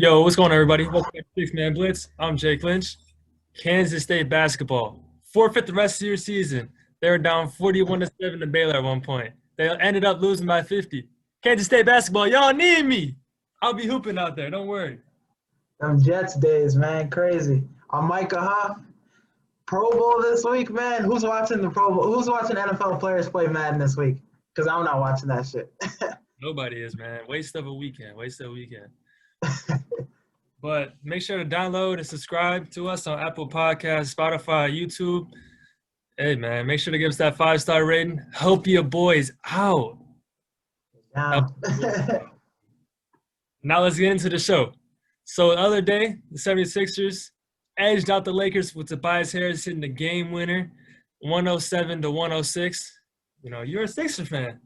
Yo, what's going on, everybody? Welcome to Man Blitz. I'm Jake Lynch. Kansas State basketball forfeit the rest of your season. They were down 41-7 to Baylor at one point. They ended up losing by 50. Kansas State basketball, y'all need me. I'll be hooping out there. Don't worry. Them Jets days, man, crazy. I'm Micah Huff. Pro Bowl this week, man. Who's watching the Pro Bowl? Who's watching NFL players play Madden this week? Because I'm not watching that shit. Nobody is, man. Waste of a weekend. But make sure to download and subscribe to us on Apple Podcasts, Spotify, YouTube. Hey, man, make sure to give us that 5-star rating. Help your boys out. Yeah. Now let's get into the show. So the other day, the 76ers edged out the Lakers with Tobias Harris hitting the game winner, 107-106. You know, you're a Sixer fan.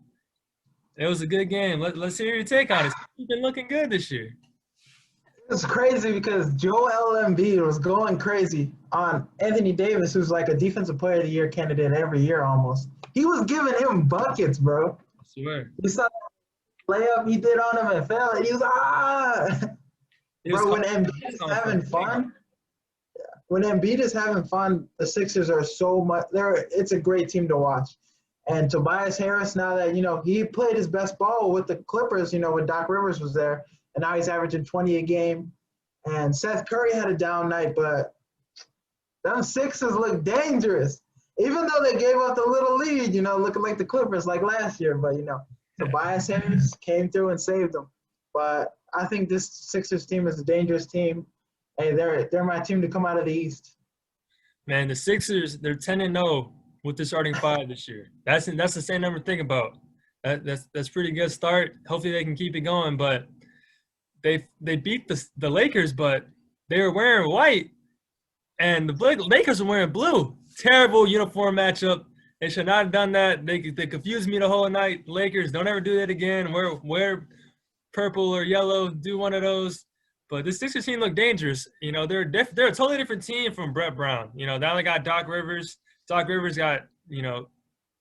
It was a good game. Let's hear your take on it. You've been looking good this year. It's crazy because Joel Embiid was going crazy on Anthony Davis, who's like a Defensive Player of the Year candidate every year almost. He was giving him buckets, bro. I swear. You saw the layup he did on him and fell, and he was Bro, when Embiid is having fun, the Sixers are so much. It's a great team to watch. And Tobias Harris, now that he played his best ball with the Clippers, when Doc Rivers was there, and now he's averaging 20 a game. And Seth Curry had a down night, but them Sixers look dangerous. Even though they gave up the little lead, looking like the Clippers like last year. But Tobias Harris came through and saved them. But I think this Sixers team is a dangerous team. Hey, they're my team to come out of the East. Man, the Sixers, they're 10-0 with the starting five this year. That's the same number to think about. That's pretty good start. Hopefully they can keep it going. But they beat the Lakers, but they were wearing white, and the Lakers were wearing blue. Terrible uniform matchup. They should not have done that. They confused me the whole night. Lakers, don't ever do that again. Wear purple or yellow. Do one of those. But this Sixers team looked dangerous. They're a totally different team from Brett Brown. Now they got Doc Rivers. Doc Rivers got,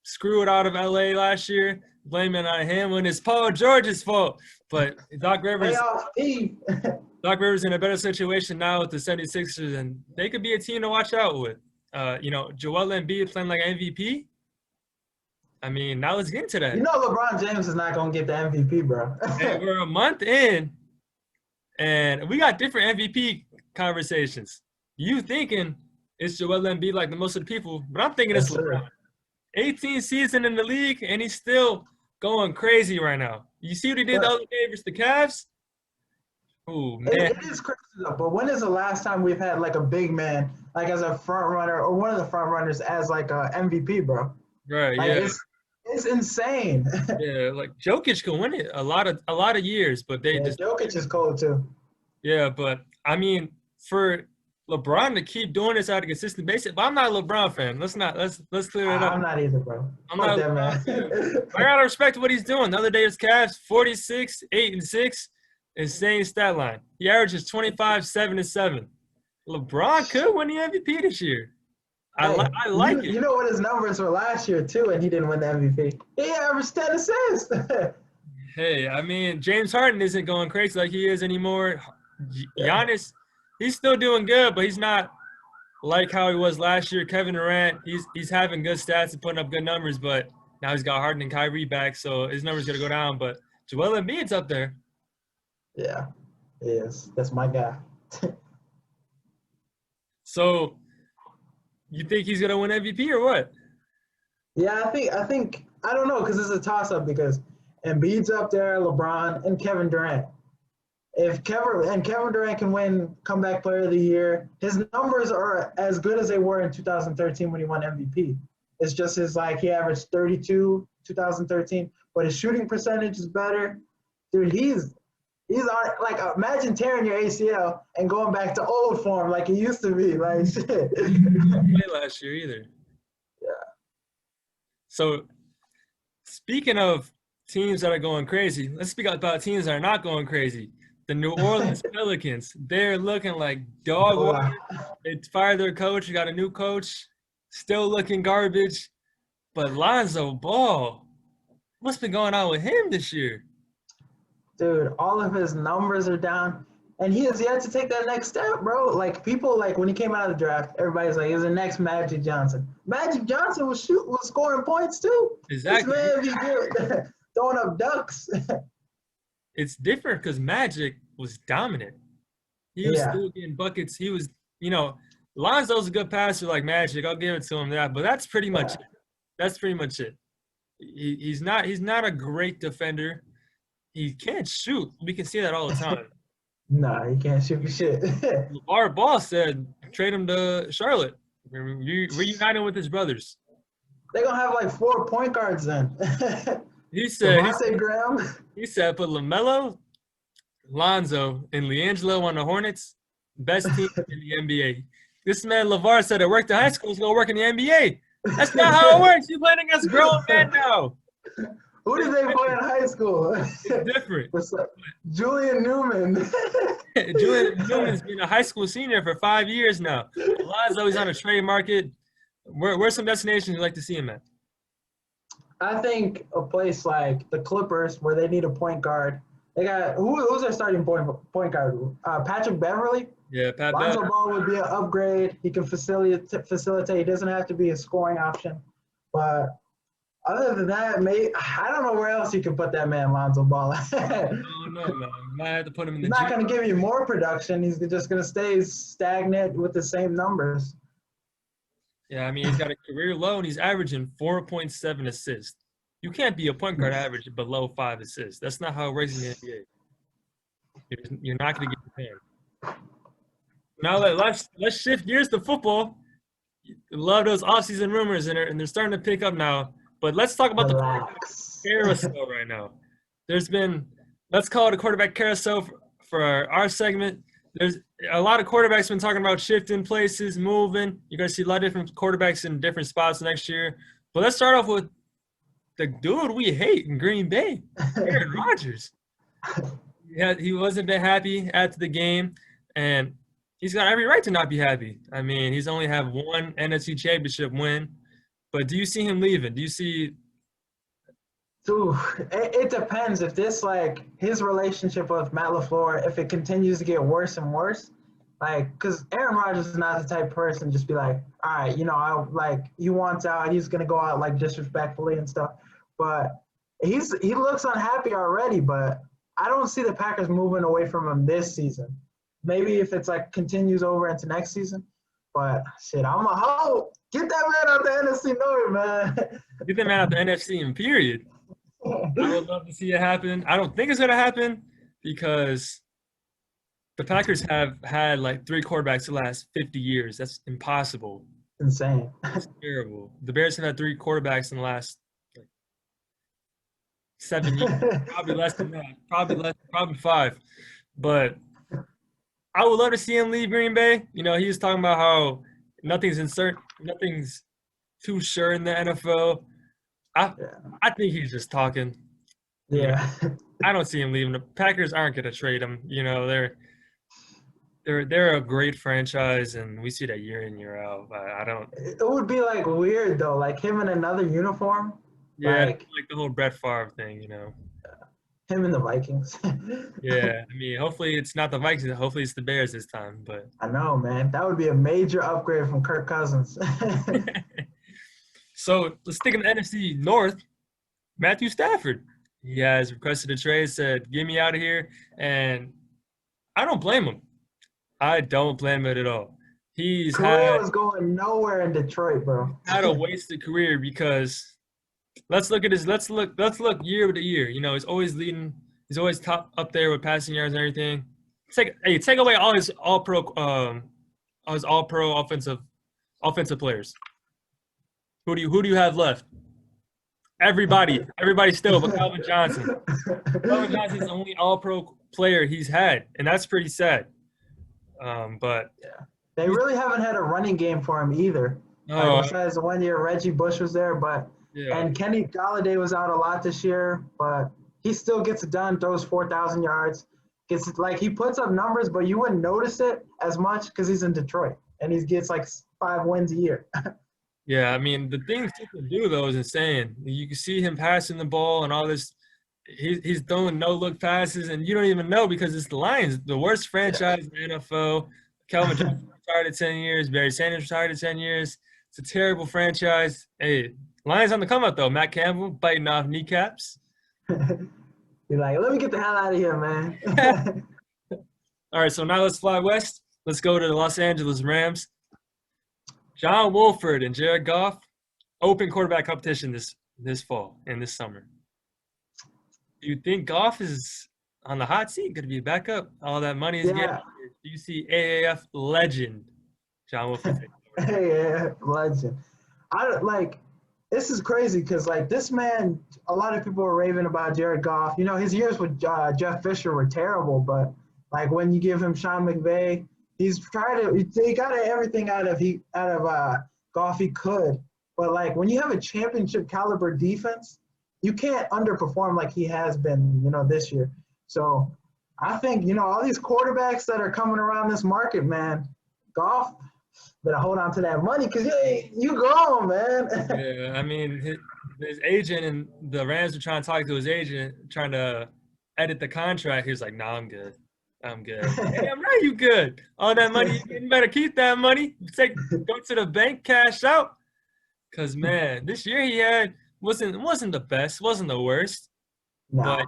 screwed out of LA last year, blaming on him when it's Paul George's fault. But Doc Rivers in a better situation now with the 76ers, and they could be a team to watch out with. Joel Embiid playing like MVP. I mean, now let's get into that. LeBron James is not going to get the MVP, bro. Hey, we're a month in, and we got different MVP conversations. You thinking it's Joel Embiid like the most of the people, but I'm thinking it's LeBron. 18th season in the league, and he's still going crazy right now. You see what he did the other day versus the Cavs? Oh, man. It is crazy, though. But when is the last time we've had, like, a big man, like, as a front runner or one of the front runners as, like, a MVP, bro? Right, yeah. It's insane. Yeah, like Jokic can win it a lot of years, but Jokic is cold, too. Yeah, but, I mean, for LeBron to keep doing this on a consistent basis, but I'm not a LeBron fan. Let's clear it up. I'm not either, bro. I'm not that man. I gotta respect what he's doing. The other day, his Cavs 46, 8-6, insane stat line. He averages 25, 7-7. LeBron could win the MVP this year. I like it. You know what his numbers were last year too, and he didn't win the MVP. He averaged 10 assists. Hey, I mean, James Harden isn't going crazy like he is anymore. Giannis. He's still doing good, but he's not like how he was last year. Kevin Durant, he's having good stats and putting up good numbers, but now he's got Harden and Kyrie back, so his numbers going to go down. But Joel Embiid's up there. Yeah, he is. That's my guy. So, you think he's going to win MVP or what? Yeah, I think I don't know, because it's a toss-up because Embiid's up there, LeBron, and Kevin Durant. If Kevin Durant can win Comeback Player of the Year, his numbers are as good as they were in 2013 when he won MVP. It's just he averaged 32 2013, but his shooting percentage is better. Dude, he's on, imagine tearing your ACL and going back to old form like he used to be. Like, shit. He didn't play last year either. Yeah. So, speaking of teams that are going crazy, let's speak about teams that are not going crazy. The New Orleans Pelicans, they're looking like dog water. They fired their coach, got a new coach, still looking garbage. But Lonzo Ball, what's been going on with him this year? Dude, all of his numbers are down. And he has yet to take that next step, bro. Like people, like when he came out of the draft, everybody's like, "He's the next Magic Johnson." Magic Johnson was scoring points too. Exactly. This man be good, throwing up ducks. It's different because Magic was dominant. He was Yeah. still getting buckets. He was, Lonzo's a good passer like Magic. I'll give it to him that. But that's pretty much it. That's pretty much it. He's not a great defender. He can't shoot. We can see that all the time. Nah, he can't shoot shit. LeVar Ball said trade him to Charlotte. Reuniting with his brothers. They're gonna have like 4 point guards then. He said Graham. He said put LaMelo, Lonzo, and LiAngelo on the Hornets. Best team in the NBA. This man LeVar said it worked in high school. He's gonna work in the NBA. That's not how it works. You're playing against grown men now. Who did they play in high school? It's different. Julian Newman. Julian Newman's been a high school senior for 5 years now. Lonzo, he's on a trade market. Where's some destinations you'd like to see him at? I think a place like the Clippers where they need a point guard. They got who's their starting point guard? Patrick Beverly. Yeah, Pat Lonzo Bev. Ball would be an upgrade. He can facilitate. He doesn't have to be a scoring option. But other than that, I don't know where else you can put that man Lonzo Ball. Oh no, man. Might have to put him in the He's not gym. going to give you more production. He's just going to stay stagnant with the same numbers. Yeah, I mean, he's got a career low, and he's averaging 4.7 assists. You can't be a point guard average below 5 assists. That's not how it works in the NBA. You're not going to get the pay. Now let's shift gears to football. Love those offseason rumors, and they're starting to pick up now. But let's talk about the quarterback carousel right now. There's been, let's call it a quarterback carousel for our segment. There's a lot of quarterbacks been talking about shifting places, moving. You're going to see a lot of different quarterbacks in different spots next year. But let's start off with the dude we hate in Green Bay, Aaron Rodgers. He wasn't been happy after the game, and he's got every right to not be happy. I mean, he's only have one NFC Championship win. But do you see him leaving? Do you see Ooh, it depends. If this, like, his relationship with Matt LaFleur, if it continues to get worse and worse, like, because Aaron Rodgers is not the type of person to just be like, all right, he wants out. He's going to go out, like, disrespectfully and stuff. But he looks unhappy already, but I don't see the Packers moving away from him this season. Maybe if it's, like, continues over into next season. But, shit, I'm a hope. Get that man out the NFC North, man. Get the man out the NFC in period? I would love to see it happen. I don't think it's going to happen because the Packers have had like 3 quarterbacks the last 50 years. That's impossible. Insane. It's terrible. The Bears have had 3 quarterbacks in the last 7 years. Probably less than that. Probably 5. But I would love to see him leave Green Bay. He was talking about how nothing's too sure in the NFL. I think he's just talking. Yeah. I don't see him leaving. The Packers aren't going to trade him. They're a great franchise, and we see that year in, year out. I don't. It would be like weird though, like him in another uniform. Yeah, like the whole Brett Favre thing, Him and the Vikings. Yeah, I mean, hopefully it's not the Vikings. Hopefully it's the Bears this time. But I know, man. That would be a major upgrade from Kirk Cousins. So let's stick in the NFC North. Matthew Stafford. He has requested a trade, said, get me out of here. And I don't blame him. I don't blame him at all. Career was going nowhere in Detroit, bro. Had a wasted career because let's look year to year. He's always leading. He's always top up there with passing yards and everything. Take away all his all pro offensive players. Who do you have left? Everybody still, but Calvin Johnson. Calvin Johnson's the only all-pro player he's had, and that's pretty sad. But yeah, they really haven't had a running game for him either. Besides the 1 year Reggie Bush was there, and Kenny Galladay was out a lot this year, but he still gets it done. Throws 4,000 yards. He puts up numbers, but you wouldn't notice it as much because he's in Detroit and he gets like 5 wins a year. Yeah, I mean, the things he can do, though, is insane. You can see him passing the ball and all this. he's throwing no-look passes, and you don't even know because it's the Lions, the worst franchise in the NFL. Calvin Johnson retired at 10 years. Barry Sanders retired at 10 years. It's a terrible franchise. Hey, Lions on the come up, though. Matt Campbell biting off kneecaps. You're like, let me get the hell out of here, man. All right, so now let's fly west. Let's go to the Los Angeles Rams. Jon Wolford and Jared Goff, open quarterback competition this fall and this summer. Do you think Goff is on the hot seat, going to be a backup? All that money is getting. Do you see AAF legend Jon Wolford? Yeah, legend. This is crazy because, this man, a lot of people are raving about Jared Goff. You know, his years with Jeff Fisher were terrible, but, when you give him Sean McVay, he got everything out of Goff he could. But, when you have a championship caliber defense, you can't underperform like he has been, this year. So I think, all these quarterbacks that are coming around this market, man, Goff better hold on to that money because you grown, man. Yeah, I mean, his agent and the Rams were trying to talk to his agent, trying to edit the contract. He was like, "Nah, I'm good. I'm good." Hey, I'm right, you good. All that money, you better keep that money. Go to the bank, cash out. Because, man, this year he had wasn't the best, wasn't the worst. No. But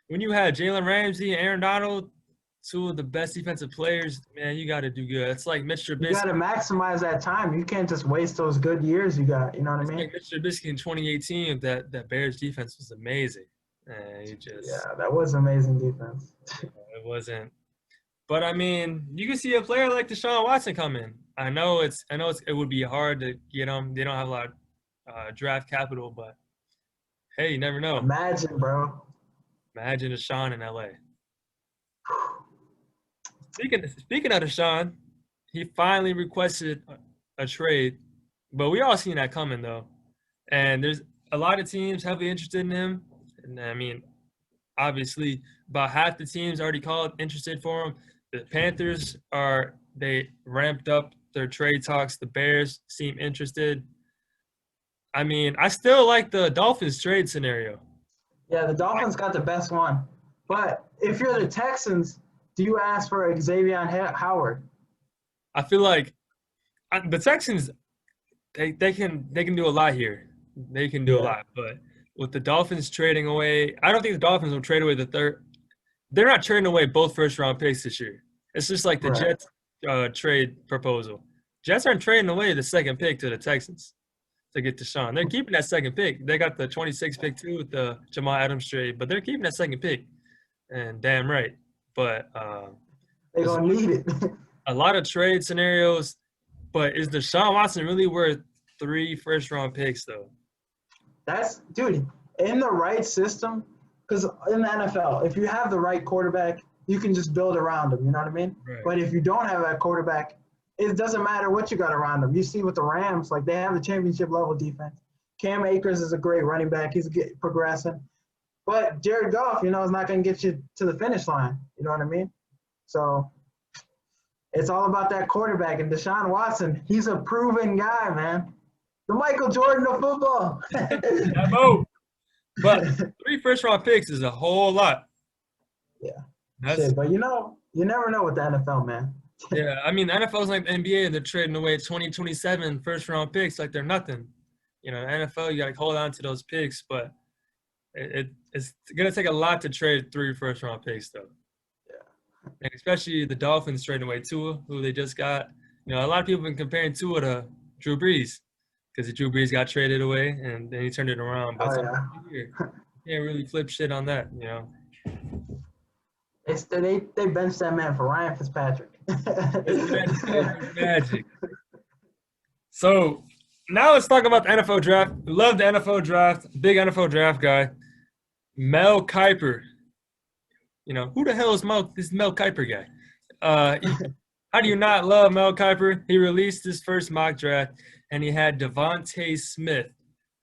when you had Jalen Ramsey and Aaron Donald, two of the best defensive players, man, you got to do good. It's like Mitch Trubisky. You got to maximize that time. You can't just waste those good years you got. You know what I mean? Like Mitch Trubisky in 2018, that Bears defense was amazing. And that was amazing defense. It wasn't. But I mean, you can see a player like Deshaun Watson come in. I know it would be hard to get them. They don't have a lot of draft capital, but hey, you never know. Imagine, bro. Imagine Deshaun in LA. Speaking of Deshaun, he finally requested a trade, but we all seen that coming though. And there's a lot of teams heavily interested in him. And I mean, obviously, about half the teams already called interested for him. The Panthers they ramped up their trade talks. The Bears seem interested. I mean, I still like the Dolphins trade scenario. Yeah, the Dolphins got the best one. But if you're the Texans, do you ask for Xavier Howard? I feel like the Texans, they can do a lot here. They can do a lot. But with the Dolphins trading away, I don't think the Dolphins will trade away the third. They're not trading away both first-round picks this year. It's just like the Jets trade proposal. Jets aren't trading away the second pick to the Texans to get Deshaun. They're keeping that second pick. They got the 26th pick too with the Jamal Adams trade, but they're keeping that second pick. And damn right. But they're going to need it. A lot of trade scenarios, but is Deshaun Watson really worth 3 first-round picks though? Dude, in the right system, because in the NFL, if you have the right quarterback, you can just build around him. You know what I mean? Right. But if you don't have that quarterback, it doesn't matter what you got around him. You see with the Rams, they have the championship-level defense. Cam Akers is a great running back. He's progressing. But Jared Goff, is not going to get you to the finish line. You know what I mean? So it's all about that quarterback. And Deshaun Watson, he's a proven guy, man. The Michael Jordan of football. But 3 first-round picks is a whole lot. Yeah. But you never know with the NFL, man. Yeah, I mean, the NFL's like the NBA, and they're trading away 2027 first-round picks like they're nothing. The NFL, you got to hold on to those picks, but it's going to take a lot to trade 3 first-round picks, though. Yeah. And especially the Dolphins trading away Tua, who they just got. A lot of people have been comparing Tua to Drew Brees because Drew Brees got traded away, and then he turned it around. But you can't really flip shit on that, They benched that man for Ryan Fitzpatrick. It's magic. So now let's talk about the NFL draft. Love the NFL draft. Big NFL draft guy. Mel Kiper. Who the hell is this Mel Kiper guy? How do you not love Mel Kiper? He released his first mock draft, and he had DeVonta Smith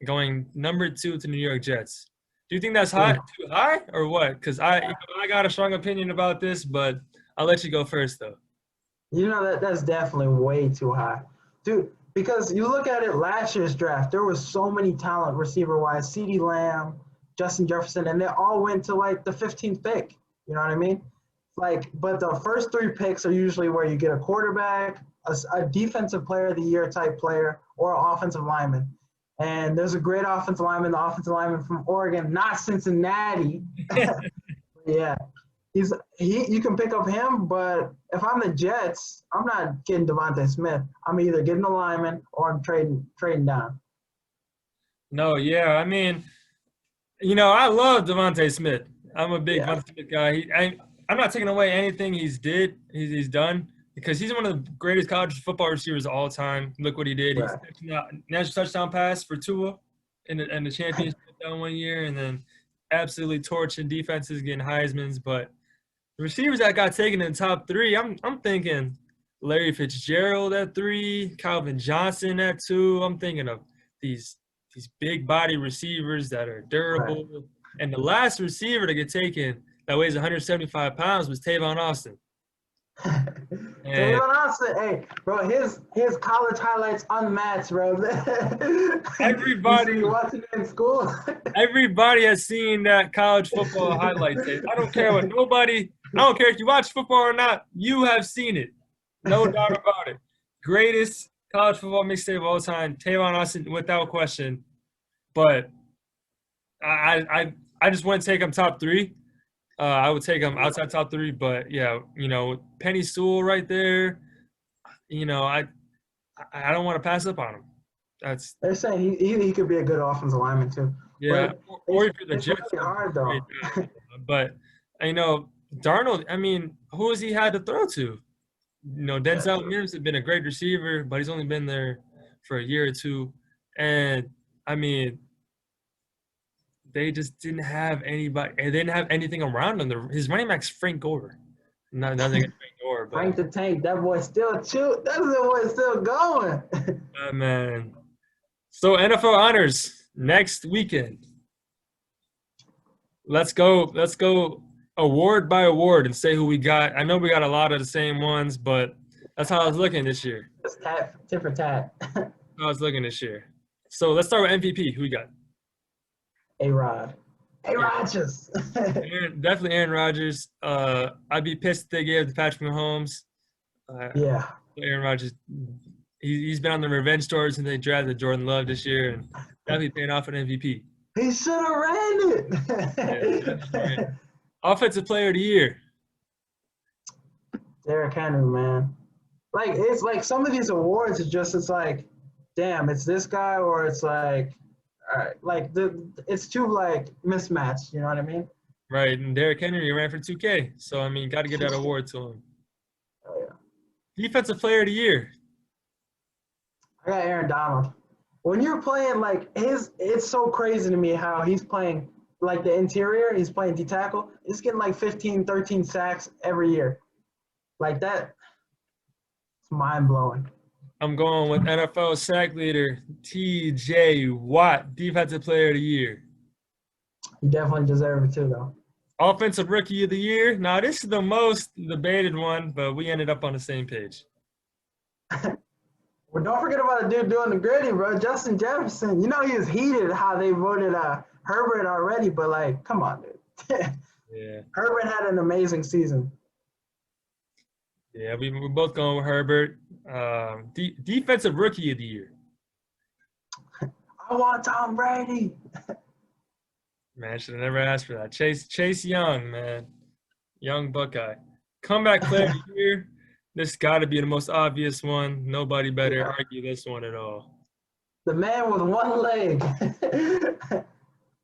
going number 2 to the New York Jets. Do you think that's too high or what? Because I got a strong opinion about this, but I'll let you go first, though. That's definitely way too high. Dude, because you look at it last year's draft, there was so many talent receiver-wise. CeeDee Lamb, Justin Jefferson, and they all went to like the 15th pick. You know what I mean? Like, but the first 3 picks are usually where you get a quarterback, a defensive player of the year type player, or an offensive lineman. And there's a great offensive lineman, the offensive lineman from Oregon, not Cincinnati. Yeah, you can pick up him, but if I'm the Jets, I'm not getting DeVonta Smith. I'm either getting a lineman or I'm trading down. No, yeah, I mean, I love DeVonta Smith. I'm a big DeVonta Smith guy. I'm not taking away anything he's done, because he's one of the greatest college football receivers of all time. Look what he did. Right. He's national touchdown pass for Tua in the championship that one year, and then absolutely torching defenses, getting Heismans. But the receivers that got taken in the top 3, I'm thinking Larry Fitzgerald at 3, Calvin Johnson at 2. I'm thinking of these big body receivers that are durable. Right. And the last receiver to get taken that weighs 175 pounds was Tavon Austin. Tavon Austin, hey, bro, his college highlights unmatched, bro. Everybody watching it in school. Everybody has seen that college football highlight tape. I don't care if you watch football or not, you have seen it. No doubt about it. Greatest college football mixtape of all time, Tavon Austin, without question. But I just wouldn't take him top 3. I would take him outside top 3, but yeah, Penny Sewell right there. I don't want to pass up on him. They're saying he could be a good offensive lineman too. Yeah, or for the Jets. Really hard though. But Darnold. I mean, who has he had to throw to? Denzel Mims has been a great receiver, but he's only been there for a year or 2, and I mean, they just didn't have anybody. They didn't have anything around him. His running back's Frank Gore. Nothing against Frank Gore, but Frank the Tank. That boy's still still going. Man. So NFL honors next weekend. Let's go award by award and say who we got. I know we got a lot of the same ones, but that's how I was looking this year. Just tit for tat. How I was looking this year. So let's start with MVP. Who we got? A-Rod. Rodgers. Definitely Aaron Rodgers. I'd be pissed if they gave it to Patrick Mahomes. Aaron Rodgers, he's been on the revenge tour since they drafted Jordan Love this year, and definitely paying off an MVP. He should have ran it. Offensive Player of the Year. Derrick Henry, man. Like, it's like some of these awards it's like, damn, it's this guy, or it's like, all right, like it's too like mismatched, you know what I mean? Right, and Derrick Henry ran for 2K, so I mean, got to give that award to him. Oh yeah. Defensive Player of the Year. I got Aaron Donald. When you're playing like it's so crazy to me how he's playing like the interior, he's playing D-tackle. He's getting like 15, 13 sacks every year. Like that, it's mind blowing. I'm going with NFL sack leader T.J. Watt, Defensive Player of the Year. He definitely deserves it too, though. Offensive Rookie of the Year. Now, this is the most debated one, but we ended up on the same page. Well, don't forget about the dude doing the gritty, bro. Justin Jefferson. You know he was heated how they voted Herbert already, but, like, come on, dude. Yeah. Herbert had an amazing season. Yeah, we're both going with Herbert. Defensive Rookie of the Year. I want Tom Brady. Man, I should have never asked for that. Chase Young, man. Young Buckeye. Comeback Player of the Year. This got to be the most obvious one. Nobody better argue this one at all. The man with one leg.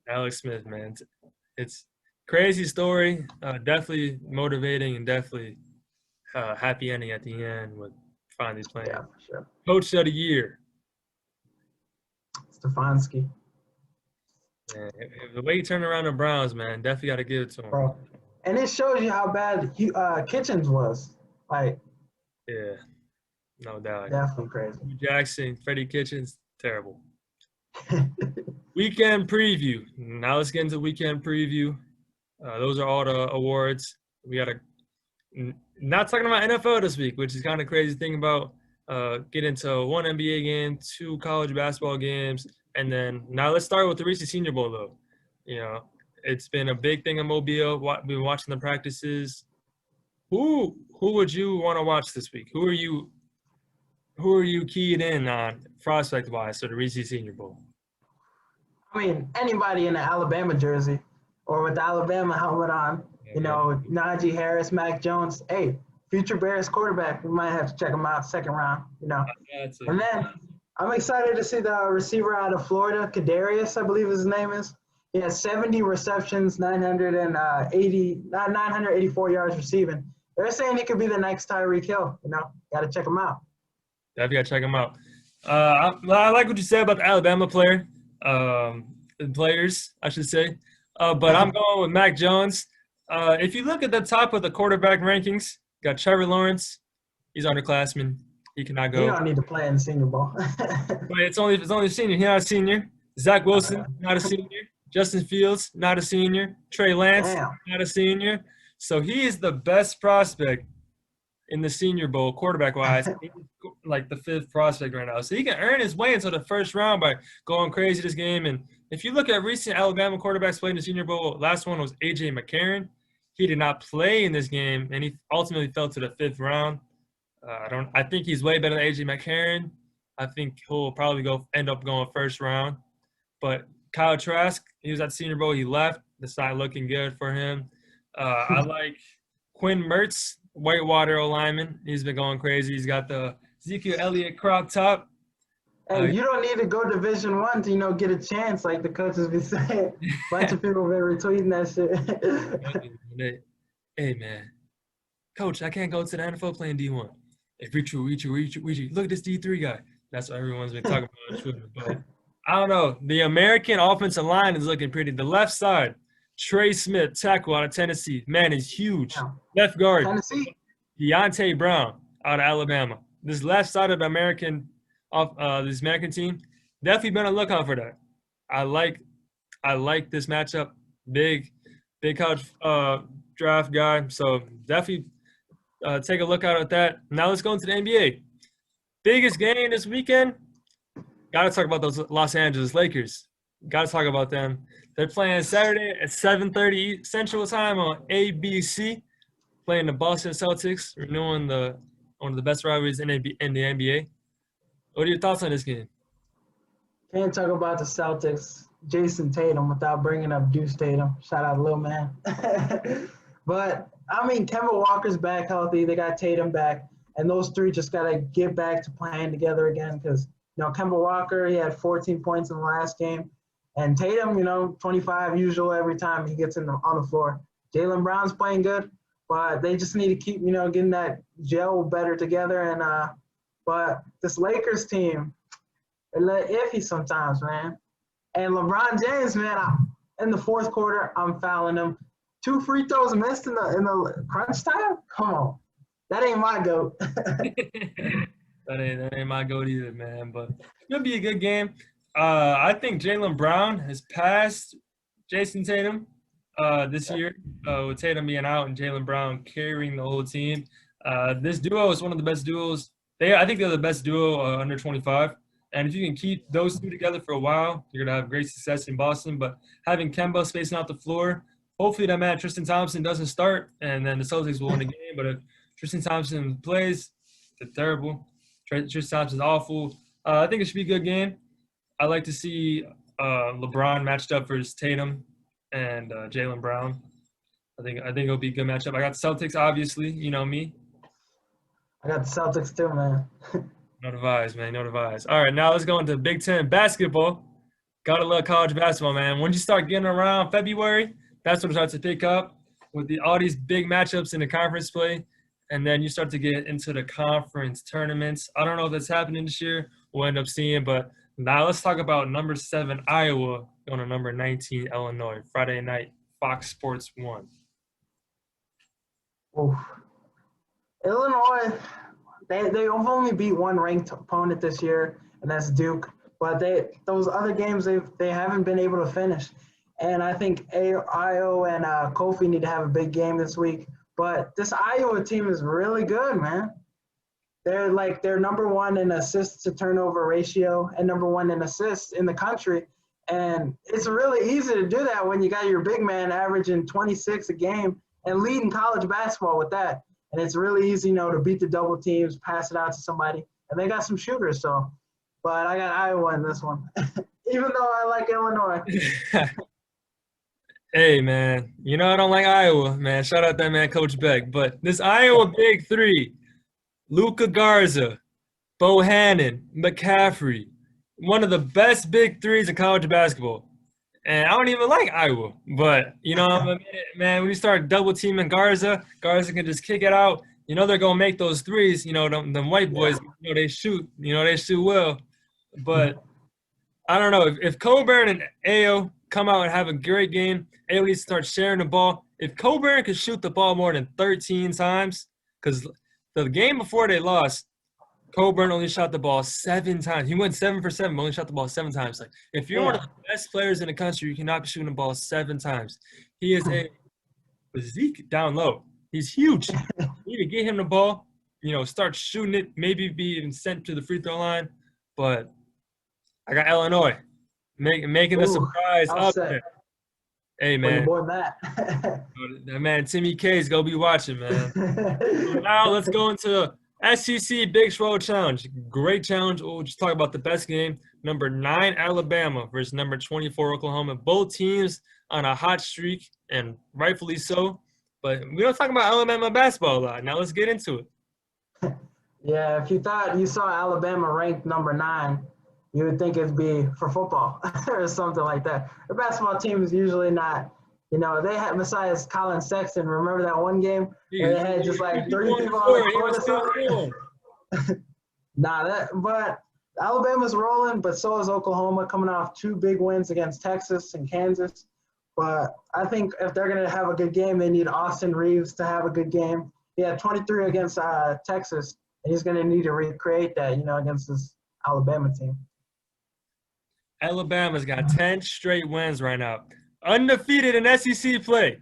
Alex Smith, man. It's crazy story. Definitely motivating and definitely happy ending at the end with finally playing. Yeah, for sure. Coach of the Year. Stefanski. Man, the way he turned around the Browns, man, definitely got to give it to him. Bro. And it shows you how bad Kitchens was. Like, yeah, no doubt. Definitely crazy. Jackson, Freddie Kitchens, terrible. Weekend preview. Now let's get into weekend preview. Those are all the awards. We got to not talking about NFL this week, which is kind of crazy thing about get into one NBA game, 2 college basketball games, and then now let's start with the Reese Senior Bowl though. You know, it's been a big thing in Mobile. Been watching the practices. Who would you want to watch this week? Who are you keyed in on prospect wise for the Reese Senior Bowl? I mean, anybody in the Alabama jersey or with the Alabama helmet on, Najee Harris, Mac Jones, hey, future Bears quarterback. We might have to check him out second round, And then I'm excited to see the receiver out of Florida, Kadarius, I believe his name is. He has 70 receptions, 984 yards receiving. They're saying he could be the next Tyreek Hill. Got to check him out. Definitely got to check him out. I like what you said about the Alabama players, I should say. But I'm going with Mac Jones. If you look at the top of the quarterback rankings, got Trevor Lawrence. He's underclassman. He cannot go. He don't need to play in the Senior Bowl. But it's only a senior. He's not a senior. Zach Wilson, not a senior. Justin Fields, not a senior. Trey Lance, not a senior. So he is the best prospect in the Senior Bowl, quarterback-wise. He's like the 5th prospect right now. So he can earn his way into the first round by going crazy this game. And if you look at recent Alabama quarterbacks playing the Senior Bowl, last one was A.J. McCarron. He did not play in this game, and he ultimately fell to the 5th round. I think he's way better than A.J. McCarron. I think he'll probably end up going first round. But Kyle Trask, he was at the Senior Bowl. He left. It's not looking good for him. I like Quinn Mertz, Whitewater O-lineman. He's been going crazy. He's got the Ezekiel Elliott crop top. Hey, you don't need to go Division I to, get a chance, like the coaches be saying. Bunch of people been retweeting that shit. Hey, man. Coach, I can't go to the NFL playing D1. Hey, Richie, look at this D3 guy. That's what everyone's been talking about on Twitter. But I don't know. The American offensive line is looking pretty. The left side, Trey Smith, tackle out of Tennessee. Man, is huge. Yeah. Left guard, Tennessee. Deontay Brown out of Alabama. This left side of the American team, definitely been on the lookout for that. I like this matchup. Big college draft guy. So definitely take a look out at that. Now let's go into the NBA. Biggest game this weekend. Got to talk about those Los Angeles Lakers. Got to talk about them. They're playing Saturday at 7:30 Central Time on ABC, playing the Boston Celtics, renewing one of the best rivalries in the NBA. What are your thoughts on this game? Can't talk about the Celtics, Jason Tatum, without bringing up Deuce Tatum. Shout out, little man. But, Kemba Walker's back healthy. They got Tatum back. And those three just got to get back to playing together again because, Kemba Walker, he had 14 points in the last game. And Tatum, 25 usual every time he gets on the floor. Jaylen Brown's playing good, but they just need to keep, getting that gel better together. And but this Lakers team, they're a little iffy sometimes, man. And LeBron James, man, in the fourth quarter, I'm fouling him. 2 free throws missed in the crunch time? Come on. That ain't my GOAT. That ain't my GOAT either, man. But it's going to be a good game. I think Jaylen Brown has passed Jason Tatum this year, with Tatum being out and Jaylen Brown carrying the whole team. This duo is one of the best duos. I think they're the best duo under 25. And if you can keep those two together for a while, you're going to have great success in Boston. But having Kemba spacing out the floor, hopefully that man Tristan Thompson doesn't start, and then the Celtics will win the game. But if Tristan Thompson plays, they're terrible. Tristan Thompson's awful. I think it should be a good game. I like to see LeBron matched up versus Tatum and Jaylen Brown. I think it'll be a good matchup. I got the Celtics, obviously. You know me. I got the Celtics too, man. No device, man. No device. All right, now let's go into Big Ten basketball. Gotta love college basketball, man. Once you start getting around February, that's when it starts to pick up with all these big matchups in the conference play. And then you start to get into the conference tournaments. I don't know if that's happening this year. We'll end up seeing. But now let's talk about number 7, Iowa, going to number 19, Illinois. Friday night, Fox Sports 1. Oof. Illinois, they've only beat one ranked opponent this year, and that's Duke. But those other games, they haven't been able to finish. And I think Io and Kofi need to have a big game this week. But this Iowa team is really good, man. They're number 1 in assists to turnover ratio and number 1 in assists in the country. And it's really easy to do that when you got your big man averaging 26 a game and leading college basketball with that. And it's really easy, to beat the double teams, pass it out to somebody. And they got some shooters, so. But I got Iowa in this one, even though I like Illinois. Hey, man, I don't like Iowa, man. Shout out that man, Coach Beck. But this Iowa Big Three, Luka Garza, Bohannon, McCaffrey, one of the best Big Threes in college basketball. And I don't even like Iowa. But, man, when you start double teaming Garza can just kick it out. They're going to make those threes. Them white boys, they shoot. They shoot well. But I don't know. If Coburn and Ayo come out and have a great game, Ayo needs to start sharing the ball. If Coburn could shoot the ball more than 13 times, because the game before they lost, Coburn only shot the ball 7 times. He went 7 for 7, but only shot the ball 7 times. Like, if you're one of the best players in the country, you cannot be shooting the ball 7 times. He is a physique down low. He's huge. You need to get him the ball, start shooting it, maybe be even sent to the free throw line. But I got Illinois making the surprise up there. Hey, man. More than that. That man, Timmy K's going to be watching, man. So now let's go into SEC Big 12 Challenge. Great challenge. We'll just talk about the best game. Number 9, Alabama versus number 24, Oklahoma. Both teams on a hot streak, and rightfully so. But we don't talk about Alabama basketball a lot. Now let's get into it. Yeah, if you thought you saw Alabama ranked number 9, you would think it'd be for football or something like that. The basketball team is usually not, they had, besides Colin Sexton, remember that one game where they had just like 3 people on the court? But Alabama's rolling, but so is Oklahoma, coming off 2 big wins against Texas and Kansas. But I think if they're going to have a good game, they need Austin Reeves to have a good game. He had 23 against Texas, and he's going to need to recreate that, against this Alabama team. Alabama's got 10 straight wins right now. Undefeated in SEC play.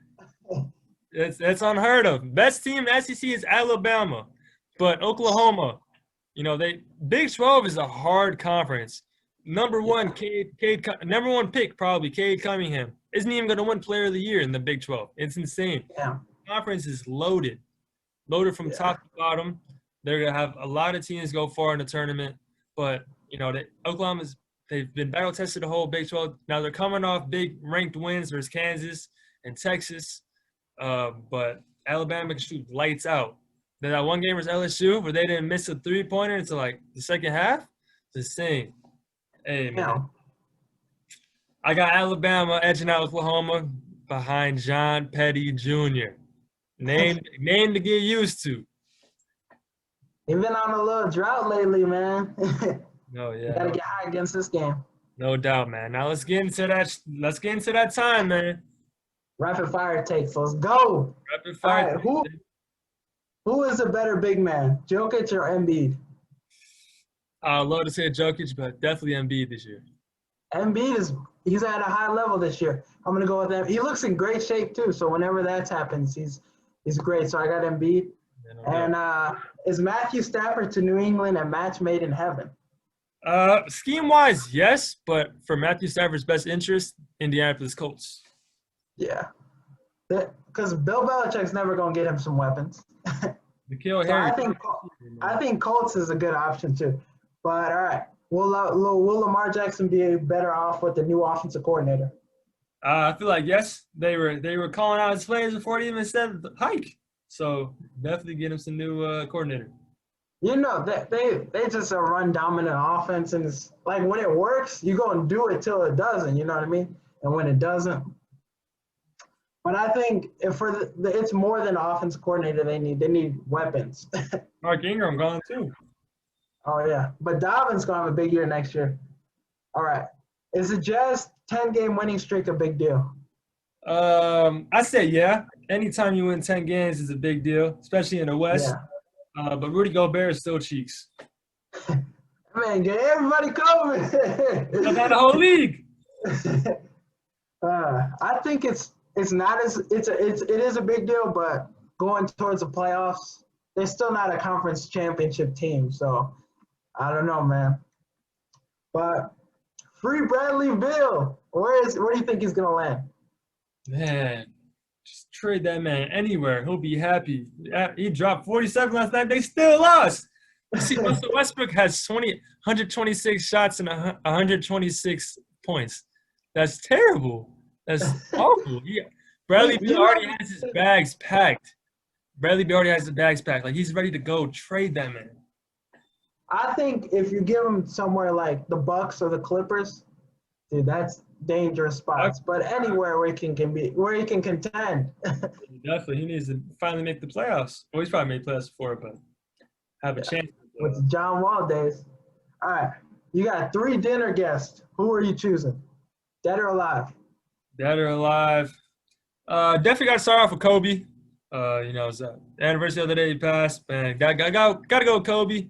It's unheard of. Best team in SEC is Alabama. But Oklahoma, Big 12 is a hard conference. Number one pick probably, Cade Cunningham, isn't even going to win Player of the Year in the Big 12. It's insane. Yeah. The conference is loaded from top to bottom. They're going to have a lot of teams go far in the tournament. But, Oklahoma's – they've been battle tested the whole Big 12. Now they're coming off big ranked wins versus Kansas and Texas. But Alabama can shoot lights out. Then that one game was LSU where they didn't miss a 3-pointer until like the second half. It's insane. Hey, man. I got Alabama edging out Oklahoma behind John Petty Jr. Name to get used to. He's been on a little drought lately, man. No, yeah. You gotta get high against this game. No doubt, man. Now let's get into that time, man. Rapid fire takes. Let's go. Rapid fire. Right, who is a better big man, Jokic or Embiid? I'd love to say Jokic, but definitely Embiid this year. Embiid he's at a high level this year. I'm gonna go with him. He looks in great shape too. So whenever that happens, he's great. So I got Embiid. And is Matthew Stafford to New England a match made in heaven? Scheme-wise, yes, but for Matthew Stafford's best interest, Indianapolis Colts. Yeah, because Bill Belichick's never gonna get him some weapons. N'Keal So Harry. I think Colts is a good option too. But all right, will Lamar Jackson be better off with the new offensive coordinator? I feel like yes, they were calling out his plays before they even said the hike. So definitely get him some new coordinator. They just a run dominant offense, and it's like when it works, you go and do it till it doesn't. You know what I mean? And when it doesn't, but I think it's more than offense coordinator. They need weapons. Mark Ingram gone too. Oh yeah, but Dobbins gonna have a big year next year. All right, is the Jazz 10-game winning streak a big deal? I say yeah. Anytime you win 10 games is a big deal, especially in the West. Yeah. But Rudy Gobert is still cheeks. Man, get everybody coming. I got the whole league. I think it is a big deal, but going towards the playoffs, they're still not a conference championship team. So I don't know, man. But free Bradley Beal. Where do you think he's gonna land? Man, just trade that man anywhere. He'll be happy. He dropped 47 last night. They still lost. You see, Russell Westbrook has 126 shots and 126 points. That's terrible. That's awful. Bradley Beal already has his bags packed. Bradley Beal already has the bags packed. Like, he's ready to go. Trade that man. I think if you give him somewhere like the Bucks or the Clippers, dude, that's dangerous spots. But anywhere where he can contend. Definitely, he needs to finally make the playoffs. Well, he's probably made playoffs before, but have a chance. With the John Wall days. All right, you got 3 dinner guests. Who are you choosing? Dead or alive? Dead or alive? Definitely got to start off with Kobe. It's the anniversary of the day he passed. Man, got to go with Kobe.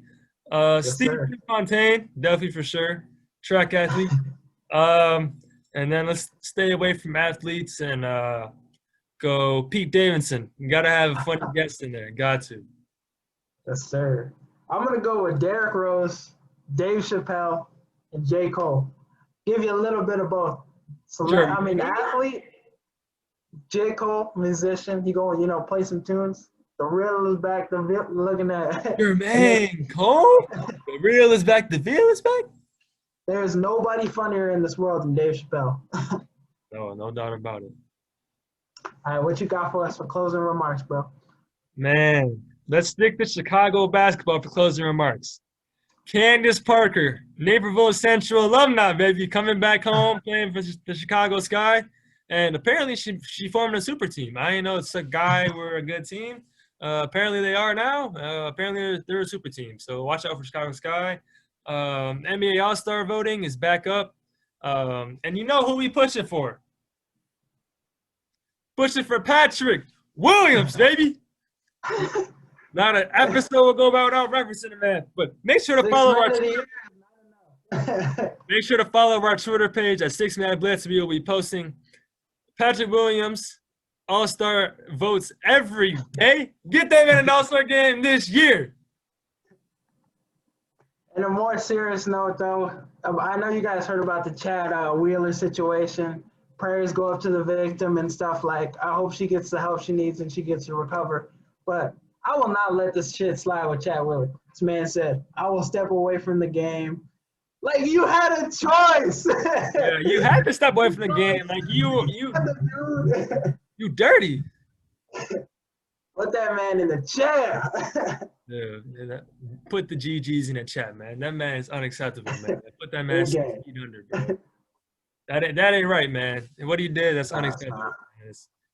Steve Fontaine, definitely for sure. Track athlete. And then let's stay away from athletes and go Pete Davidson. You got to have a funny guest in there. Got to. Yes, sir. I'm going to go with Derrick Rose, Dave Chappelle, and J. Cole. Give you a little bit of both. So, sure. Athlete, J. Cole, musician. He going, play some tunes. The real is back. Looking at Jermaine Cole. The real is back. The veal is back. There's nobody funnier in this world than Dave Chappelle. No doubt about it. All right, what you got for us for closing remarks, bro? Man, let's stick to Chicago basketball for closing remarks. Candace Parker, Naperville Central alumni, baby, coming back home, playing for the Chicago Sky. And apparently she formed a super team. I didn't know it's a guy were a good team. Apparently they are now. Apparently they're a super team. So watch out for Chicago Sky. NBA All-Star voting is back up. And you know who we pushing for? Pushing for Patrick Williams, baby. Not an episode will go by without referencing the man. But make sure to follow our Twitter. Make sure to follow our Twitter page at 6Man Blitz. We will be posting Patrick Williams All-Star votes every day. Get them in an All-Star game this year. On a more serious note, though, I know you guys heard about the Chad Wheeler situation. Prayers go up to the victim and stuff. Like, I hope she gets the help she needs and she gets to recover. But I will not let this shit slide with Chad Wheeler. This man said, I will step away from the game. Like, you had a choice. Yeah, you had to step away from the game. Like, you dirty. Put that man in the chair. Yeah, put the GGs in the chat, man. That man is unacceptable, man. Put that man 6 feet under, bro. That ain't right, man. And what he did, that's unacceptable.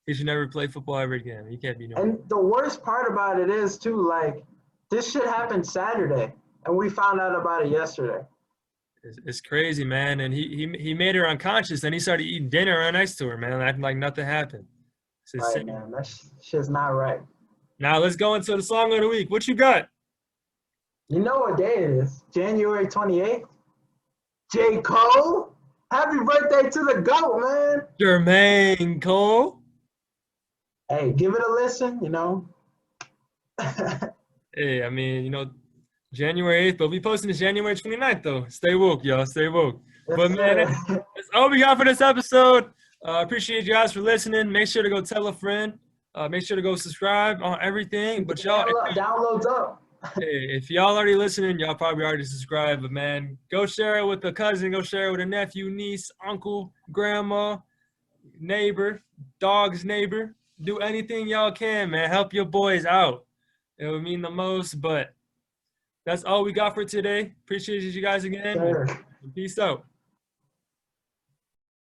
He should never play football ever again. He can't be no. And the worst part about it is, too, like, this shit happened Saturday, and we found out about it yesterday. It's crazy, man. And he made her unconscious, and he started eating dinner right next to her, man, acting like nothing happened. Right, man. That shit's not right. Now let's go into the song of the week. What you got? You know what day it is? January 28th. J. Cole. Happy birthday to the GOAT, man. Jermaine Cole. Hey, give it a listen, Hey, I mean, January 8th, but we posting this January 29th, though. Stay woke, y'all. Stay woke. Yes, but, man, that's all we got for this episode. Appreciate you guys for listening. Make sure to go tell a friend. Make sure to go subscribe on everything. But y'all, downloads up. Hey, if y'all already listening, y'all probably already subscribed. But man, go share it with a cousin. Go share it with a nephew, niece, uncle, grandma, neighbor, dog's neighbor. Do anything y'all can, man. Help your boys out. It would mean the most. But that's all we got for today. Appreciate you guys again. Sure. Peace out.